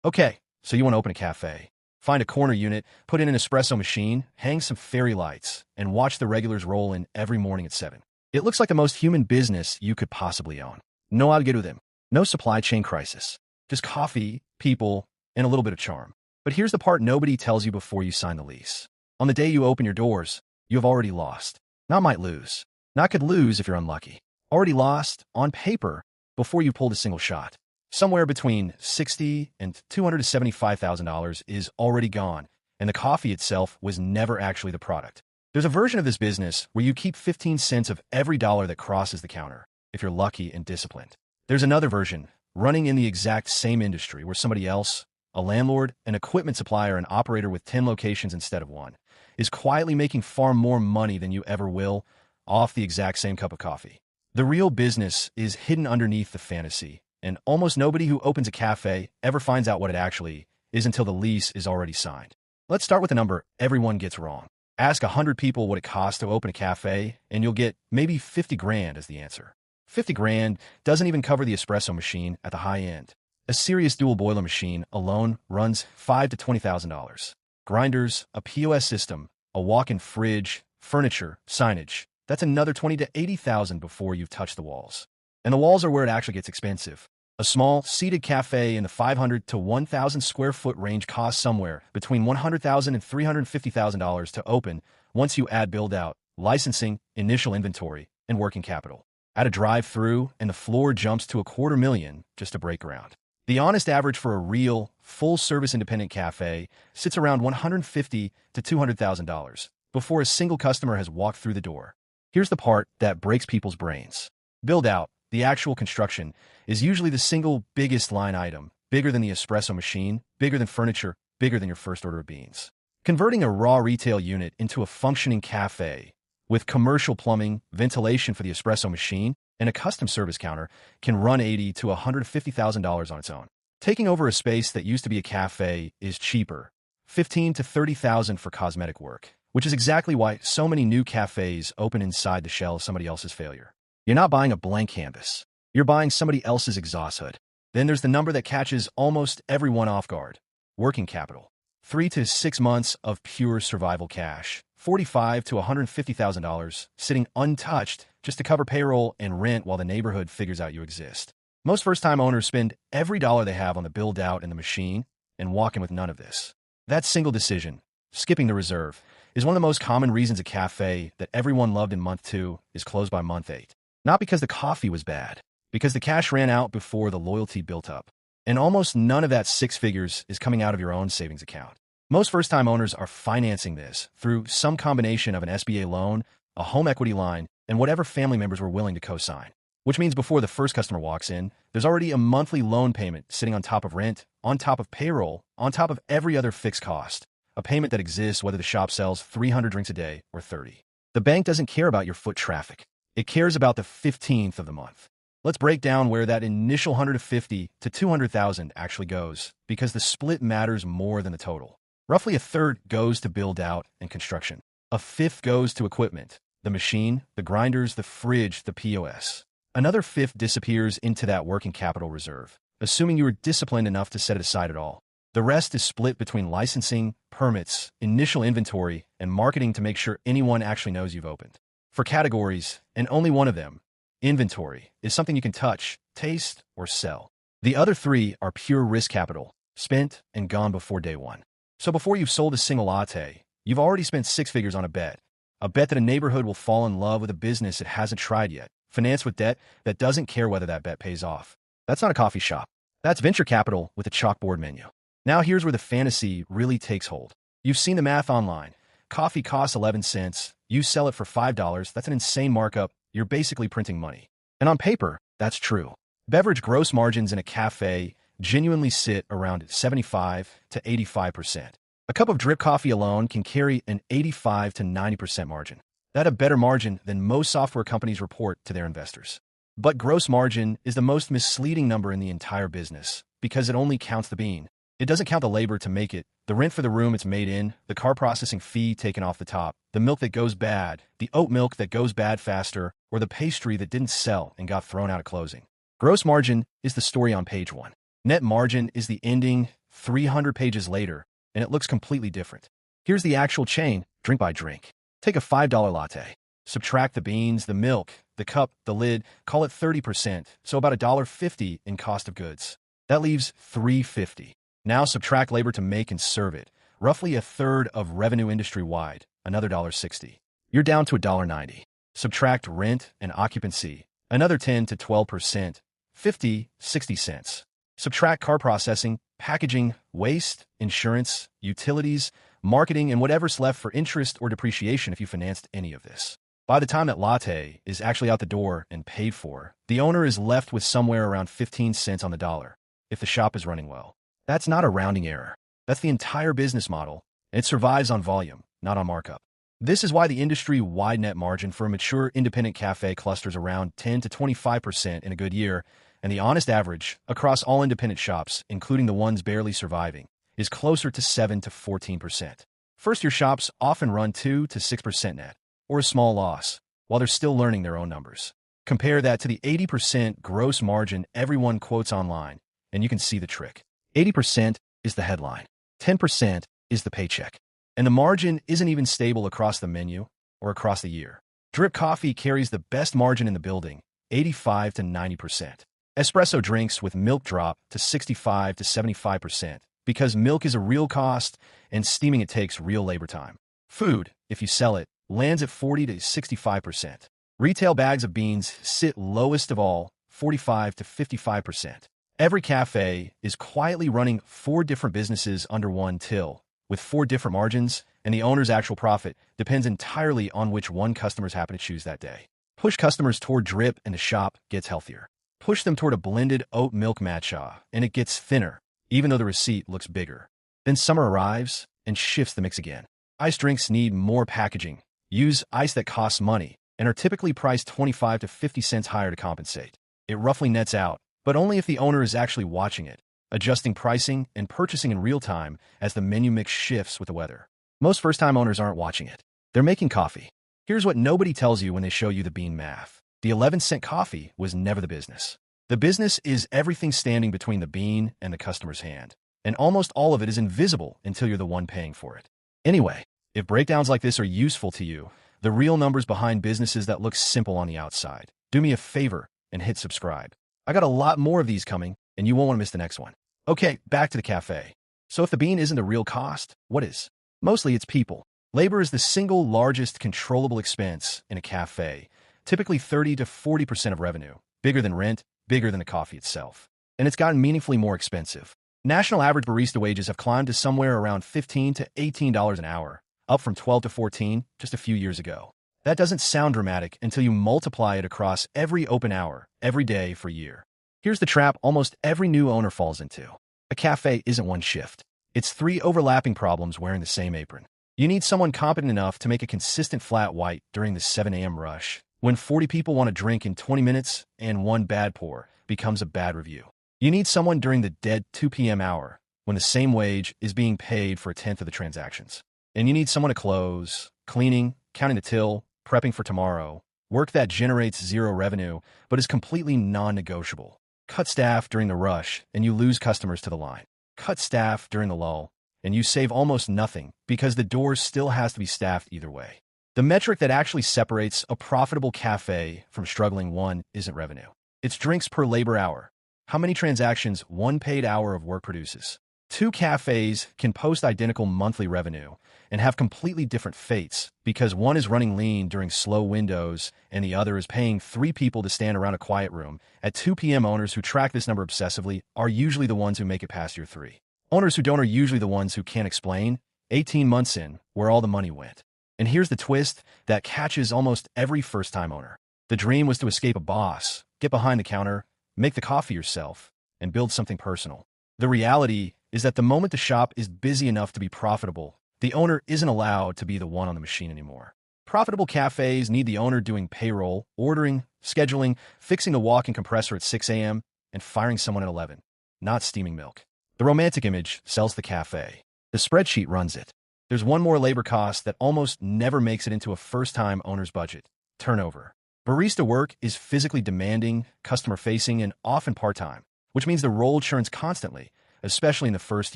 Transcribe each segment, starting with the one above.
Okay, so you want to open a cafe. Find a corner unit, put in an espresso machine, hang some fairy lights, and watch the regulars roll in every morning at 7. It looks like the most human business you could possibly own. No algorithm, no supply chain crisis. Just coffee, people, and a little bit of charm. But here's the part nobody tells you before you sign the lease. On the day you open your doors, you have already lost. Not might lose. Not could lose if you're unlucky. Already lost, on paper, before you pulled a single shot. Somewhere between $60,000 and $275,000 is already gone, and the coffee itself was never actually the product. There's a version of this business where you keep 15 cents of every dollar that crosses the counter, if you're lucky and disciplined. There's another version, running in the exact same industry, where somebody else, a landlord, an equipment supplier, an operator with 10 locations instead of one, is quietly making far more money than you ever will off the exact same cup of coffee. The real business is hidden underneath the fantasy, and almost nobody who opens a cafe ever finds out what it actually is until the lease is already signed. Let's start with a number everyone gets wrong. Ask 100 people what it costs to open a cafe, and you'll get maybe 50 grand as the answer. 50 grand doesn't even cover the espresso machine at the high end. A serious dual boiler machine alone runs $5,000 to $20,000. Grinders, a POS system, a walk-in fridge, furniture, signage. That's another $20,000 to $80,000 before you've touched the walls. And the walls are where it actually gets expensive. A small, seated cafe in the 500 to 1,000 square foot range costs somewhere between $100,000 and $350,000 to open once you add build-out, licensing, initial inventory, and working capital. Add a drive-through, and the floor jumps to $250,000 just to break ground. The honest average for a real, full-service independent cafe sits around $150,000 to $200,000 before a single customer has walked through the door. Here's the part that breaks people's brains. Build-out, the actual construction, is usually the single biggest line item, bigger than the espresso machine, bigger than furniture, bigger than your first order of beans. Converting a raw retail unit into a functioning cafe with commercial plumbing, ventilation for the espresso machine, and a custom service counter can run $80,000 to $150,000 on its own. Taking over a space that used to be a cafe is cheaper, $15,000 to $30,000 for cosmetic work, which is exactly why so many new cafes open inside the shell of somebody else's failure. You're not buying a blank canvas. You're buying somebody else's exhaust hood. Then there's the number that catches almost everyone off guard. Working capital. 3 to 6 months of pure survival cash. $45,000 to $150,000 sitting untouched just to cover payroll and rent while the neighborhood figures out you exist. Most first-time owners spend every dollar they have on the build-out and the machine and walk in with none of this. That single decision, skipping the reserve, is one of the most common reasons a cafe that everyone loved in month 2 is closed by month 8. Not because the coffee was bad, because the cash ran out before the loyalty built up. And almost none of that 6 figures is coming out of your own savings account. Most first-time owners are financing this through some combination of an SBA loan, a home equity line, and whatever family members were willing to co-sign. Which means before the first customer walks in, there's already a monthly loan payment sitting on top of rent, on top of payroll, on top of every other fixed cost. A payment that exists whether the shop sells 300 drinks a day or 30. The bank doesn't care about your foot traffic. It cares about the 15th of the month. Let's break down where that initial $150,000 to $200,000 actually goes, because the split matters more than the total. Roughly a third goes to build out and construction. A fifth goes to equipment, the machine, the grinders, the fridge, the POS. Another fifth disappears into that working capital reserve, assuming you were disciplined enough to set it aside at all. The rest is split between licensing, permits, initial inventory, and marketing to make sure anyone actually knows you've opened. For categories, and only one of them, inventory, is something you can touch, taste, or sell. The other 3 are pure risk capital, spent and gone before day 1. So before you've sold a single latte, you've already spent 6 figures on a bet that a neighborhood will fall in love with a business it hasn't tried yet, financed with debt that doesn't care whether that bet pays off. That's not a coffee shop. That's venture capital with a chalkboard menu. Now here's where the fantasy really takes hold. You've seen the math online. Coffee costs 11 cents. You sell it for $5. That's an insane markup. You're basically printing money. And on paper, that's true. Beverage gross margins in a cafe genuinely sit around 75 to 85%. A cup of drip coffee alone can carry an 85 to 90% margin. That's a better margin than most software companies report to their investors. But gross margin is the most misleading number in the entire business because it only counts the bean. It doesn't count the labor to make it, the rent for the room it's made in, the car processing fee taken off the top, the milk that goes bad, the oat milk that goes bad faster, or the pastry that didn't sell and got thrown out at closing. Gross margin is the story on page 1. Net margin is the ending 300 pages later, and it looks completely different. Here's the actual chain, drink by drink. Take a $5 latte. Subtract the beans, the milk, the cup, the lid, call it 30%, so about $1.50 in cost of goods. That leaves $3.50. Now subtract labor to make and serve it, roughly a third of revenue industry-wide, another $1.60. You're down to $1.90. Subtract rent and occupancy, another 10 to 12%, 60 cents. Subtract car processing, packaging, waste, insurance, utilities, marketing, and whatever's left for interest or depreciation if you financed any of this. By the time that latte is actually out the door and paid for, the owner is left with somewhere around 15 cents on the dollar, if the shop is running well. That's not a rounding error. That's the entire business model, and it survives on volume, not on markup. This is why the industry-wide net margin for a mature independent cafe clusters around 10 to 25% in a good year, and the honest average across all independent shops, including the ones barely surviving, is closer to 7 to 14%. First-year shops often run 2 to 6% net, or a small loss, while they're still learning their own numbers. Compare that to the 80% gross margin everyone quotes online, and you can see the trick. 80% is the headline. 10% is the paycheck. And the margin isn't even stable across the menu or across the year. Drip coffee carries the best margin in the building, 85 to 90%. Espresso drinks with milk drop to 65 to 75%, because milk is a real cost and steaming it takes real labor time. Food, if you sell it, lands at 40 to 65%. Retail bags of beans sit lowest of all, 45 to 55%. Every cafe is quietly running 4 different businesses under one till, with 4 different margins, and the owner's actual profit depends entirely on which one customers happen to choose that day. Push customers toward drip and the shop gets healthier. Push them toward a blended oat milk matcha, and it gets thinner, even though the receipt looks bigger. Then summer arrives and shifts the mix again. Iced drinks need more packaging, use ice that costs money, and are typically priced 25 to 50 cents higher to compensate. It roughly nets out, but only if the owner is actually watching it, adjusting pricing and purchasing in real time as the menu mix shifts with the weather. Most first-time owners aren't watching it. They're making coffee. Here's what nobody tells you when they show you the bean math. The 11-cent coffee was never the business. The business is everything standing between the bean and the customer's hand, and almost all of it is invisible until you're the one paying for it. Anyway, if breakdowns like this are useful to you, the real numbers behind businesses that look simple on the outside, do me a favor and hit subscribe. I got a lot more of these coming, and you won't want to miss the next one. Okay, back to the cafe. So if the bean isn't a real cost, what is? Mostly it's people. Labor is the single largest controllable expense in a cafe, typically 30 to 40% of revenue, bigger than rent, bigger than the coffee itself. And it's gotten meaningfully more expensive. National average barista wages have climbed to somewhere around $15 to $18 an hour, up from 12 to 14 just a few years ago. That doesn't sound dramatic until you multiply it across every open hour, every day for a year. Here's the trap almost every new owner falls into. A cafe isn't one shift. It's 3 overlapping problems wearing the same apron. You need someone competent enough to make a consistent flat white during the 7 a.m. rush, when 40 people want a drink in 20 minutes and one bad pour becomes a bad review. You need someone during the dead 2 p.m. hour, when the same wage is being paid for a tenth of the transactions. And you need someone to close, cleaning, counting the till, prepping for tomorrow, work that generates zero revenue, but is completely non-negotiable. Cut staff during the rush, and you lose customers to the line. Cut staff during the lull, and you save almost nothing because the door still has to be staffed either way. The metric that actually separates a profitable cafe from struggling one isn't revenue. It's drinks per labor hour. How many transactions one paid hour of work produces? 2 cafes can post identical monthly revenue and have completely different fates because one is running lean during slow windows and the other is paying 3 people to stand around a quiet room. At 2 p.m., owners who track this number obsessively are usually the ones who make it past year 3. Owners who don't are usually the ones who can't explain, 18 months in, where all the money went. And here's the twist that catches almost every first-time owner. The dream was to escape a boss, get behind the counter, make the coffee yourself, and build something personal. The reality is that the moment the shop is busy enough to be profitable, the owner isn't allowed to be the one on the machine anymore. Profitable cafes need the owner doing payroll, ordering, scheduling, fixing the walk-in compressor at 6 a.m., and firing someone at 11, not steaming milk. The romantic image sells the cafe. The spreadsheet runs it. There's one more labor cost that almost never makes it into a first-time owner's budget: turnover. Barista work is physically demanding, customer-facing, and often part-time, which means the role churns constantly, especially in the first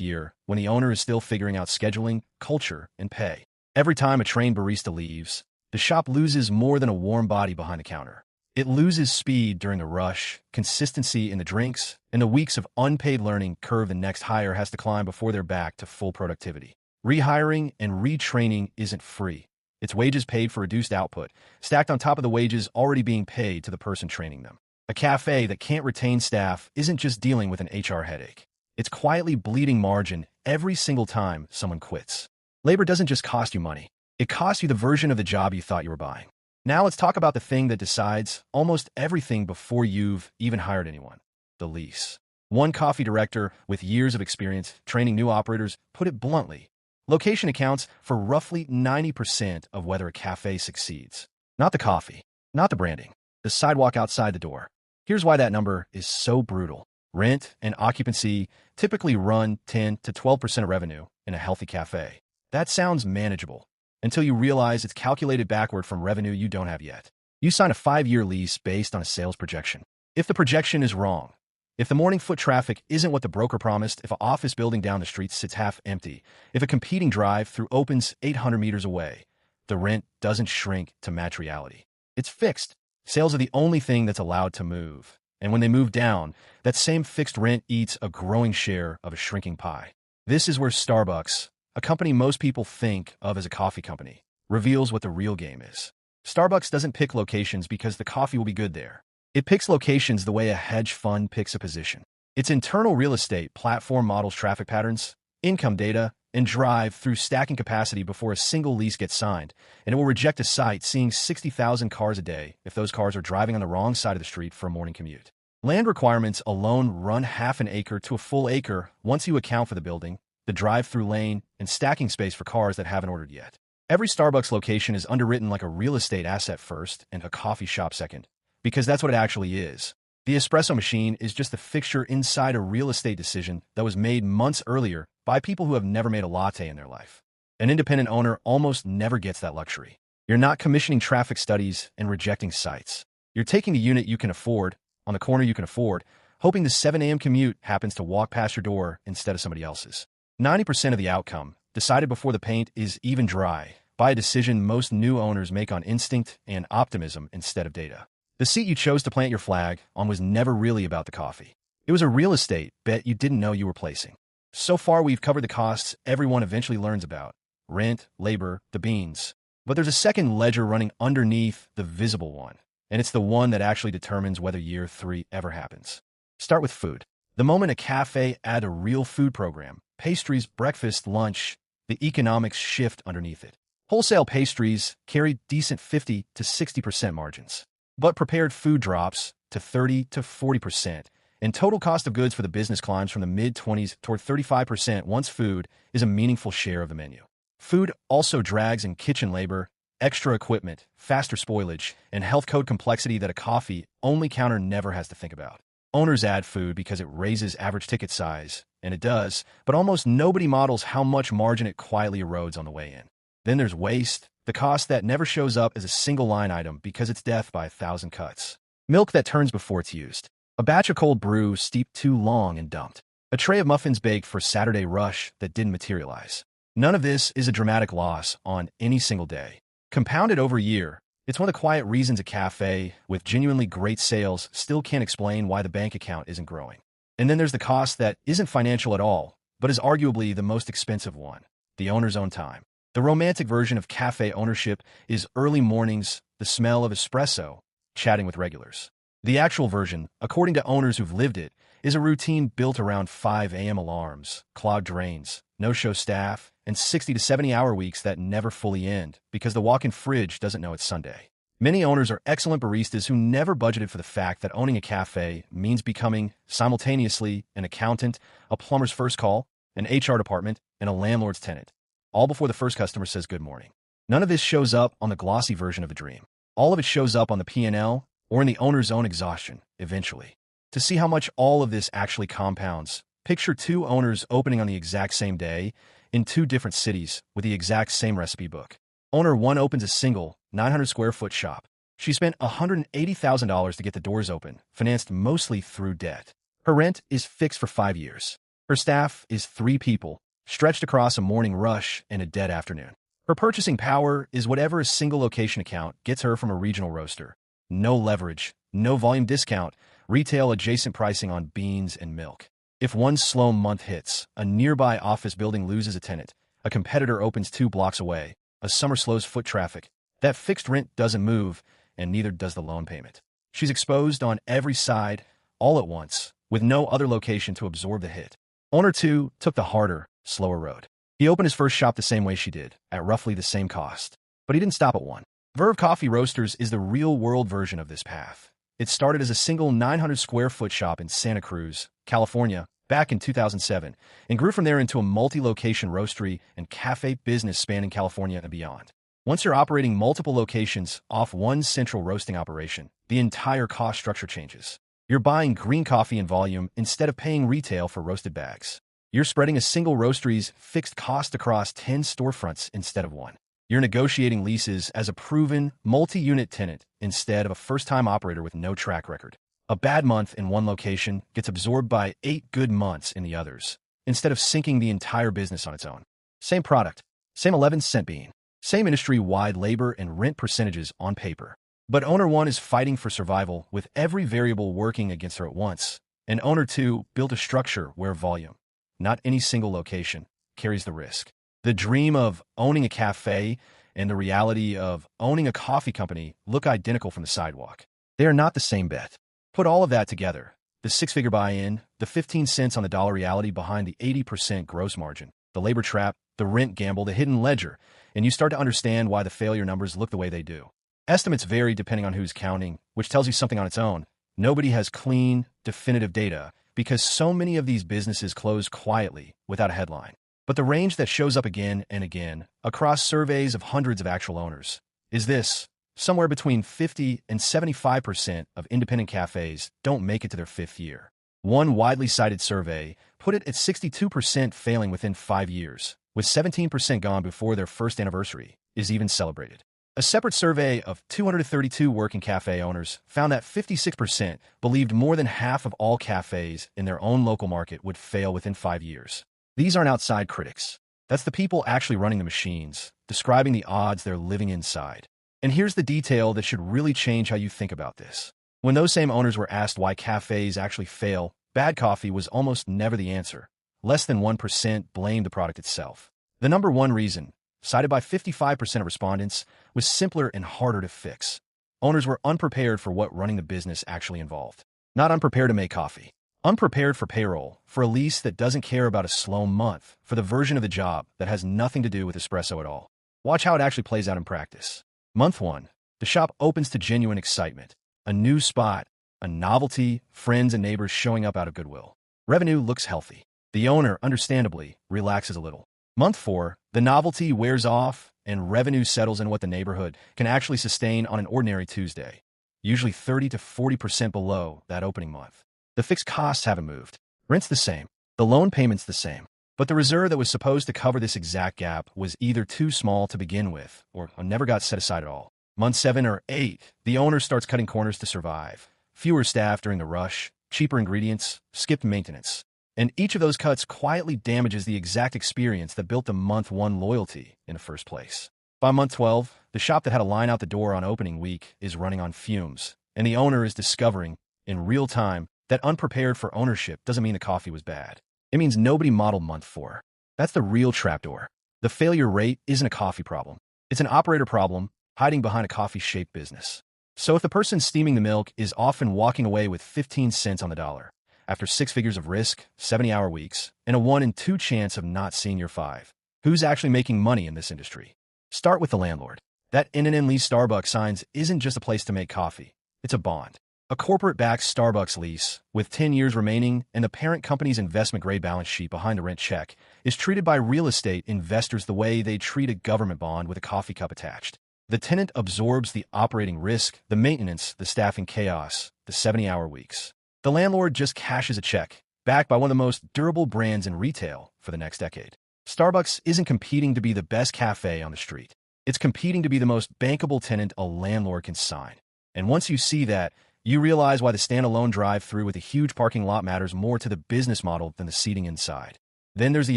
year when the owner is still figuring out scheduling, culture, and pay. Every time a trained barista leaves, the shop loses more than a warm body behind the counter. It loses speed during a rush, consistency in the drinks, and the weeks of unpaid learning curve the next hire has to climb before they're back to full productivity. Rehiring and retraining isn't free. It's wages paid for reduced output, stacked on top of the wages already being paid to the person training them. A cafe that can't retain staff isn't just dealing with an HR headache. It's quietly bleeding margin every single time someone quits. Labor doesn't just cost you money. It costs you the version of the job you thought you were buying. Now let's talk about the thing that decides almost everything before you've even hired anyone: the lease. One coffee director with years of experience training new operators put it bluntly: location accounts for roughly 90% of whether a cafe succeeds. Not the coffee, not the branding, the sidewalk outside the door. Here's why that number is so brutal. Rent and occupancy typically run 10 to 12% of revenue in a healthy cafe. That sounds manageable until you realize it's calculated backward from revenue you don't have yet. You sign a 5-year lease based on a sales projection. If the projection is wrong, if the morning foot traffic isn't what the broker promised, if an office building down the street sits half empty, if a competing drive-through opens 800 meters away, the rent doesn't shrink to match reality. It's fixed. Sales are the only thing that's allowed to move. And when they move down, that same fixed rent eats a growing share of a shrinking pie. This is where Starbucks, a company most people think of as a coffee company, reveals what the real game is. Starbucks doesn't pick locations because the coffee will be good there. It picks locations the way a hedge fund picks a position. Its internal real estate platform models traffic patterns, income data, and drive through stacking capacity before a single lease gets signed, and it will reject a site seeing 60,000 cars a day if those cars are driving on the wrong side of the street for a morning commute. Land requirements alone run half an acre to a full acre once you account for the building, the drive-through lane, and stacking space for cars that haven't ordered yet. Every Starbucks location is underwritten like a real estate asset first and a coffee shop second, because that's what it actually is. The espresso machine is just a fixture inside a real estate decision that was made months earlier by people who have never made a latte in their life. An independent owner almost never gets that luxury. You're not commissioning traffic studies and rejecting sites. You're taking the unit you can afford, on the corner you can afford, hoping the 7 a.m. commute happens to walk past your door instead of somebody else's. 90% of the outcome, decided before the paint is even dry, by a decision most new owners make on instinct and optimism instead of data. The seat you chose to plant your flag on was never really about the coffee. It was a real estate bet you didn't know you were placing. So far, we've covered the costs everyone eventually learns about: rent, labor, the beans. But there's a second ledger running underneath the visible one, and it's the one that actually determines whether year 3 ever happens. Start with food. The moment a cafe adds a real food program, pastries, breakfast, lunch, the economics shift underneath it. Wholesale pastries carry decent 50 to 60% margins, but prepared food drops to 30 to 40%, and total cost of goods for the business climbs from the mid-20s toward 35% once food is a meaningful share of the menu. Food also drags in kitchen labor, extra equipment, faster spoilage, and health code complexity that a coffee-only counter never has to think about. Owners add food because it raises average ticket size, and it does, but almost nobody models how much margin it quietly erodes on the way in. Then there's waste, the cost that never shows up as a single line item because it's death by 1,000 cuts. Milk that turns before it's used. A batch of cold brew steeped too long and dumped. A tray of muffins baked for a Saturday rush that didn't materialize. None of this is a dramatic loss on any single day. Compounded over a year, it's one of the quiet reasons a cafe with genuinely great sales still can't explain why the bank account isn't growing. And then there's the cost that isn't financial at all, but is arguably the most expensive one: the owner's own time. The romantic version of cafe ownership is early mornings, the smell of espresso, chatting with regulars. The actual version, according to owners who've lived it, is a routine built around 5 a.m. alarms, clogged drains, no-show staff, and 60 to 70-hour weeks that never fully end because the walk-in fridge doesn't know it's Sunday. Many owners are excellent baristas who never budgeted for the fact that owning a cafe means becoming, simultaneously, an accountant, a plumber's first call, an HR department, and a landlord's tenant, all before the first customer says good morning. None of this shows up on the glossy version of a dream. All of it shows up on the P&L or in the owner's own exhaustion, eventually. To see how much all of this actually compounds, picture 2 owners opening on the exact same day in 2 different cities with the exact same recipe book. Owner 1 opens a single, 900-square-foot shop. She spent $180,000 to get the doors open, financed mostly through debt. Her rent is fixed for 5 years. Her staff is 3 people, stretched across a morning rush and a dead afternoon. Her purchasing power is whatever a single location account gets her from a regional roaster. No leverage, no volume discount, retail adjacent pricing on beans and milk. If one slow month hits, a nearby office building loses a tenant, a competitor opens 2 blocks away, a summer slows foot traffic, that fixed rent doesn't move, and neither does the loan payment. She's exposed on every side, all at once, with no other location to absorb the hit. Owner 2 took the harder, slower road. He opened his first shop the same way she did, at roughly the same cost. But he didn't stop at one. Verve Coffee Roasters is the real-world version of this path. It started as a single 900-square-foot shop in Santa Cruz, California, back in 2007, and grew from there into a multi-location roastery and cafe business spanning California and beyond. Once you're operating multiple locations off one central roasting operation, the entire cost structure changes. You're buying green coffee in volume instead of paying retail for roasted bags. You're spreading a single roastery's fixed cost across 10 storefronts instead of one. You're negotiating leases as a proven, multi-unit tenant instead of a first-time operator with no track record. A bad month in one location gets absorbed by 8 good months in the others, instead of sinking the entire business on its own. Same product, same 11-cent bean, same industry-wide labor and rent percentages on paper. But Owner 1 is fighting for survival with every variable working against her at once, and Owner 2 built a structure where volume, not any single location, carries the risk. The dream of owning a cafe and the reality of owning a coffee company look identical from the sidewalk. They are not the same bet. Put all of that together, the 6-figure buy-in, the 15 cents on the dollar reality behind the 80% gross margin, the labor trap, the rent gamble, the hidden ledger, and you start to understand why the failure numbers look the way they do. Estimates vary depending on who's counting, which tells you something on its own. Nobody has clean, definitive data because so many of these businesses close quietly without a headline. But the range that shows up again and again across surveys of hundreds of actual owners is this: somewhere between 50 and 75% of independent cafes don't make it to their 5th year. One widely cited survey put it at 62% failing within 5 years, with 17% gone before their first anniversary is even celebrated. A separate survey of 232 working cafe owners found that 56% believed more than half of all cafes in their own local market would fail within 5 years. These aren't outside critics. That's the people actually running the machines, describing the odds they're living inside. And here's the detail that should really change how you think about this. When those same owners were asked why cafes actually fail, bad coffee was almost never the answer. Less than 1% blamed the product itself. The number one reason, cited by 55% of respondents, was simpler and harder to fix. Owners were unprepared for what running the business actually involved. Not unprepared to make coffee. Unprepared for payroll, for a lease that doesn't care about a slow month, for the version of the job that has nothing to do with espresso at all. Watch how it actually plays out in practice. Month 1, the shop opens to genuine excitement. A new spot, a novelty, friends and neighbors showing up out of goodwill. Revenue looks healthy. The owner, understandably, relaxes a little. Month 4, the novelty wears off and revenue settles in what the neighborhood can actually sustain on an ordinary Tuesday, usually 30 to 40% below that opening month. The fixed costs haven't moved. Rent's the same. The loan payment's the same. But the reserve that was supposed to cover this exact gap was either too small to begin with or never got set aside at all. Month 7 or 8, the owner starts cutting corners to survive. Fewer staff during the rush, cheaper ingredients, skipped maintenance. And each of those cuts quietly damages the exact experience that built the month 1 loyalty in the first place. By month 12, the shop that had a line out the door on opening week is running on fumes, and the owner is discovering, in real time, that unprepared for ownership doesn't mean the coffee was bad. It means nobody modeled month 4. That's the real trapdoor. The failure rate isn't a coffee problem. It's an operator problem hiding behind a coffee-shaped business. So if the person steaming the milk is often walking away with 15 cents on the dollar, after 6 figures of risk, 70-hour weeks, and a 1 in 2 chance of not seeing your 5, who's actually making money in this industry? Start with the landlord. That NNN lease Starbucks signs isn't just a place to make coffee. It's a bond. A corporate-backed Starbucks lease, with 10 years remaining and the parent company's investment-grade balance sheet behind the rent check, is treated by real estate investors the way they treat a government bond with a coffee cup attached. The tenant absorbs the operating risk, the maintenance, the staffing chaos, the 70-hour weeks. The landlord just cashes a check, backed by one of the most durable brands in retail for the next decade. Starbucks isn't competing to be the best cafe on the street. It's competing to be the most bankable tenant a landlord can sign. And once you see that, You realize why the standalone drive-through with a huge parking lot matters more to the business model than the seating inside. Then there's the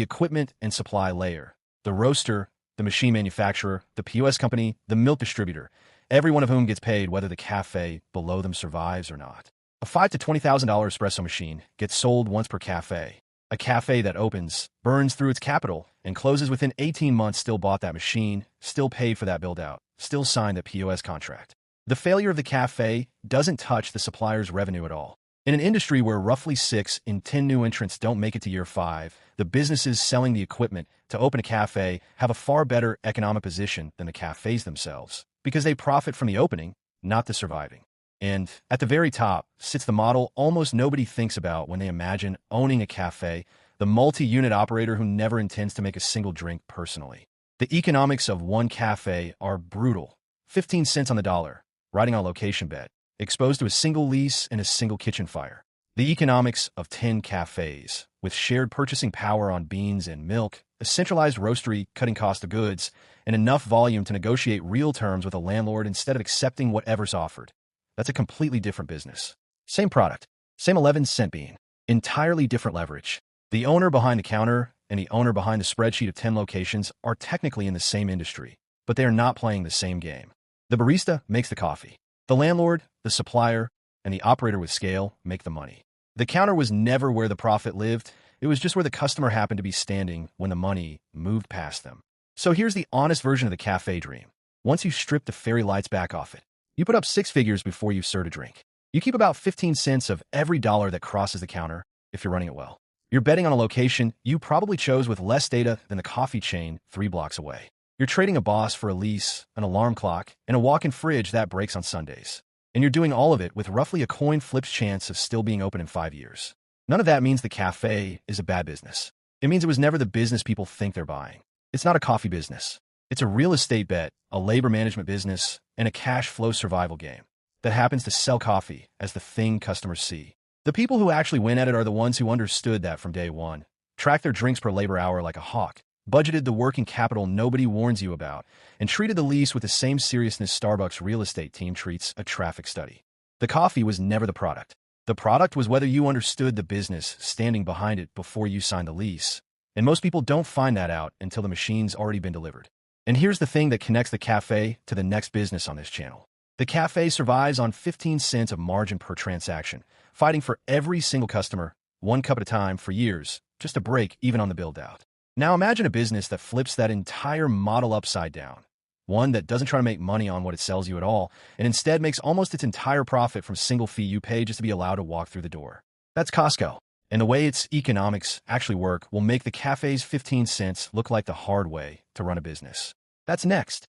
equipment and supply layer. The roaster, the machine manufacturer, the POS company, the milk distributor, every one of whom gets paid whether the cafe below them survives or not. A $5,000 to $20,000 espresso machine gets sold once per cafe. A cafe that opens, burns through its capital, and closes within 18 months still bought that machine, still paid for that build-out, still signed the POS contract. The failure of the cafe doesn't touch the supplier's revenue at all. In an industry where roughly 6 in 10 new entrants don't make it to year 5, the businesses selling the equipment to open a cafe have a far better economic position than the cafes themselves, because they profit from the opening, not the surviving. And at the very top sits the model almost nobody thinks about when they imagine owning a cafe, the multi-unit operator who never intends to make a single drink personally. The economics of one cafe are brutal. 15 cents on the dollar, riding on a location bet, exposed to a single lease and a single kitchen fire. The economics of 10 cafes, with shared purchasing power on beans and milk, a centralized roastery cutting cost of goods, and enough volume to negotiate real terms with a landlord instead of accepting whatever's offered. That's a completely different business. Same product, same 11-cent bean, entirely different leverage. The owner behind the counter and the owner behind the spreadsheet of 10 locations are technically in the same industry, but they are not playing the same game. The barista makes the coffee. The landlord, the supplier, and the operator with scale make the money. The counter was never where the profit lived. It was just where the customer happened to be standing when the money moved past them. So here's the honest version of the cafe dream. Once you strip the fairy lights back off it, you put up 6 figures before you serve a drink. You keep about 15 cents of every dollar that crosses the counter if you're running it well. You're betting on a location you probably chose with less data than the coffee chain 3 blocks away. You're trading a boss for a lease, an alarm clock, and a walk-in fridge that breaks on Sundays. And you're doing all of it with roughly a coin flip's chance of still being open in 5 years. None of that means the cafe is a bad business. It means it was never the business people think they're buying. It's not a coffee business. It's a real estate bet, a labor management business, and a cash flow survival game that happens to sell coffee as the thing customers see. The people who actually win at it are the ones who understood that from day one, tracked their drinks per labor hour like a hawk, budgeted the working capital nobody warns you about, and treated the lease with the same seriousness Starbucks real estate team treats a traffic study. The coffee was never the product. The product was whether you understood the business standing behind it before you signed the lease. And most people don't find that out until the machine's already been delivered. And here's the thing that connects the cafe to the next business on this channel. The cafe survives on 15 cents of margin per transaction, fighting for every single customer, 1 cup at a time for years, just to break even on the build-out. Now imagine a business that flips that entire model upside down. One that doesn't try to make money on what it sells you at all, and instead makes almost its entire profit from a single fee you pay just to be allowed to walk through the door. That's Costco. And the way its economics actually work will make the cafe's 15 cents look like the hard way to run a business. That's next.